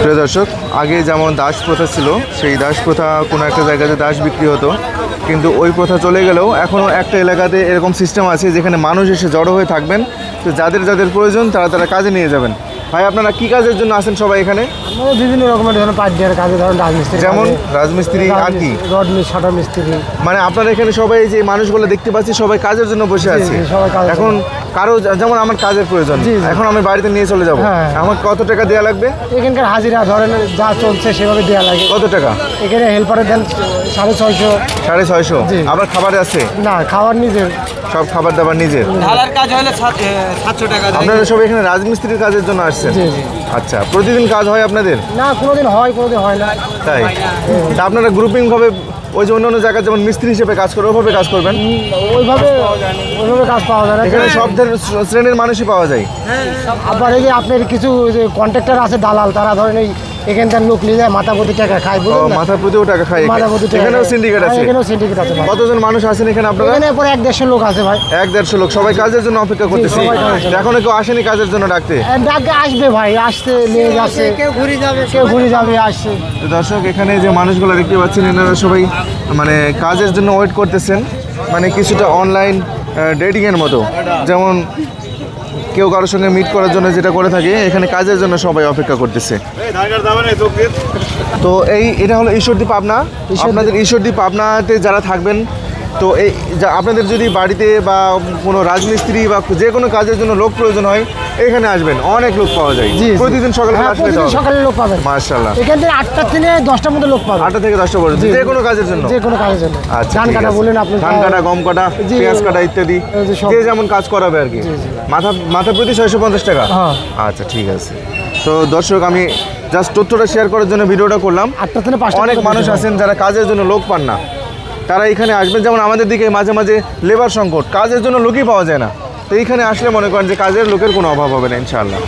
প্রিয় দর্শক, আগে যেমন দাস প্রথা ছিল, সেই দাস প্রথা কোনো একটা জায়গাতে দাস বিক্রি হতো, কিন্তু ওই প্রথা চলে গেলেও এখনও একটা এলাকাতে এরকম সিস্টেম আছে যেখানে মানুষ এসে জড়ো হয়ে থাকবেন। তো যাদের যাদের প্রয়োজন তারা কাজে নিয়ে যাবেন। ভাই, আপনারা কি কাজের জন্য আসেন সবাই এখানে? বিভিন্ন রকমের ধরনের পাইপের কাজে, ধরুন রাজমিস্ত্রি, যেমন রাজমিস্ত্রি আর কি, রড শাটার মিস্ত্রি। মানে আপনারা এখানে সবাই যে মানুষগুলো দেখতে পাচ্ছি সবাই কাজের জন্য বসে আছে। সবাই কাজের এখন কারো যেমন আমার কাজের প্রয়োজন, এখন আমি বাড়িতে নিয়ে চলে যাব, হ্যাঁ। আমার কত টাকা দেওয়া লাগবে? এখানকার হাজিরা ধরেন যা চলছে সেভাবে দেওয়া লাগে। কত টাকা? এখানে হেল্পারে দেন 650। 650? জি। আবার খাবার আছে? না, খাওয়ার নিজের। সব খাবার দাবার নিজের। ঢালার কাজ হলে 700 টাকা দেয়। আপনারা সব এখানে রাজমিস্ত্রির কাজের জন্য আসছেন? জি জি। আচ্ছা, প্রতিদিন কাজ হয় আপনাদের? না, কোনোদিন হয় কোনোদিন হয় না। তাই? তা আপনারা গ্রুপিং ভাবে ওই যে অন্য জায়গায় যেমন মিস্ত্রি হিসেবে কাজ করে ওইভাবে কাজ করবেন? ওইভাবে কাজ পাওয়া যায় না এখানে সব শ্রেণীর মানুষই পাওয়া যায়। আবার এই যে আপনার কিছু কন্ট্রাক্টর আছে, দালাল, তারা ধরেন এই এখানকার লোক নিয়ে যায়, মাথা প্রতি টাকা খায়, বুঝলেন না? মাথা প্রতিও টাকা খায়? মাথা প্রতি টাকা। এখানেও সিন্ডিকেট আছে? এখানেও সিন্ডিকেট আছে ভাই। কতজন মানুষ আছেন এখানে আপনারা? এখানে পরে 150 লোক আছে ভাই। 150 লোক, সবাই কাজের জন্য অপেক্ষা করতেছি। সবাই কাজের জন্য। এখনো কেউ আসেনি কাজের জন্য ডাকতে? ডাকে আসবে ভাই, আসতে নিয়ে যাচ্ছে, কেউ ঘুরে যাবে আসছে। তো দর্শক, এখানে যে মানুষগুলো দেখতে পাচ্ছেন এনারা সবাই মানে কাজের জন্য ওয়েট করতেছেন, মানে কিছুটা অনলাইন ডেটিংয়ের মতো। যেমন কেউ কারোর সঙ্গে মিট করার জন্য যেটা করে থাকে, এখানে কাজের জন্য সবাই অপেক্ষা করতেছে। তো এটা হলো ঈশ্বরদী পাবনা। আপনাদের ঈশ্বরদী পাবনাতে যারা থাকবেন, তো এই আপনাদের যদি বাড়িতে বা কোনো রাজমিস্ত্রি বা যে কোনো কাজের জন্য লোক প্রয়োজন হয়, এখানে আসবেন, অনেক লোক পাওয়া যায়। জি, জি। প্রতিদিন সকালে হ্যাঁ, আসলে প্রতিদিন সকালে লোক পাবেন। মাশাআল্লাহ। এখান থেকে 8টা থেকে 10টার মধ্যে লোক পাবেন। 8টা থেকে 10টা পর্যন্ত, জি, যে কোনো কাজের জন্য? যে কোনো কাজের জন্য। আচ্ছা, ধান ঠিক কাটা আছে। বলেন আপনি, ধান কাটা, গম কাটা, জি, পেঁয়াজ কাটা ইত্যাদি, জি, সব। যে যেমন কাজ করাবে আর কি। জি, জি। মাথা প্রতি 650 টাকা? হ্যাঁ। আচ্ছা, ঠিক আছে। তো দর্শক, আমি জাস্ট তথ্যটা শেয়ার করার জন্য ভিডিওটা করলাম। 8টা থেকে 5টা। অনেক মানুষ আছেন যারা কাজের জন্য লোক পান না, তারা এখানে আসবেন। যেমন আমাদের দিকে মাঝে মাঝে লেবার সংকট, কাজের জন্য লোকই পাওয়া যায় না। তো এইখানে আসলে মনে করেন যে কাজের লোকের কোনো অভাব হবে না ইনশাআল্লাহ।